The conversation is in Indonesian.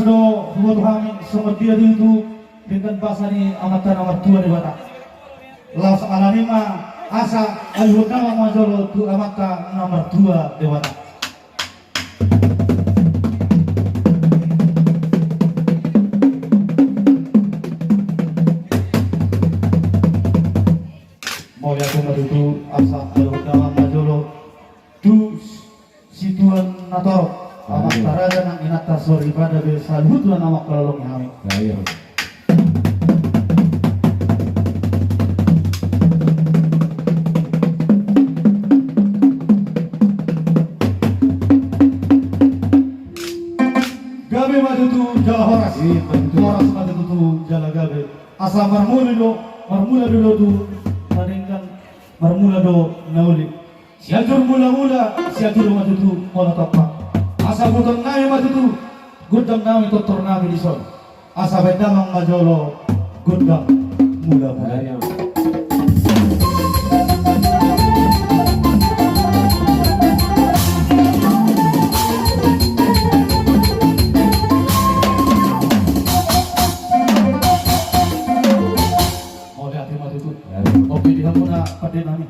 sudah buat kami sama dia itu dengan bahasa ini amatan amat tua di bata. Laos alanima asa ayun nama majolo tu amata nomor 2 di bata. Mau lihat itu asa ayun nama majolo tu situan nator. Amat taraga nang inata sorry pada besalut lan amak kalolong kami. Iya. Gabe madutu jala horas. Horas madutu jala gabe. Asa marmula dulu tu paringkan marmula do nauli. Siatur mula-mula siatur madutu mola tapak. Asa gudang nami matutu gudang nami totor nami di son. Asa bedamang majolo gudang mula-mula. Mau lihat matutu. Oke, dia muna pada nami.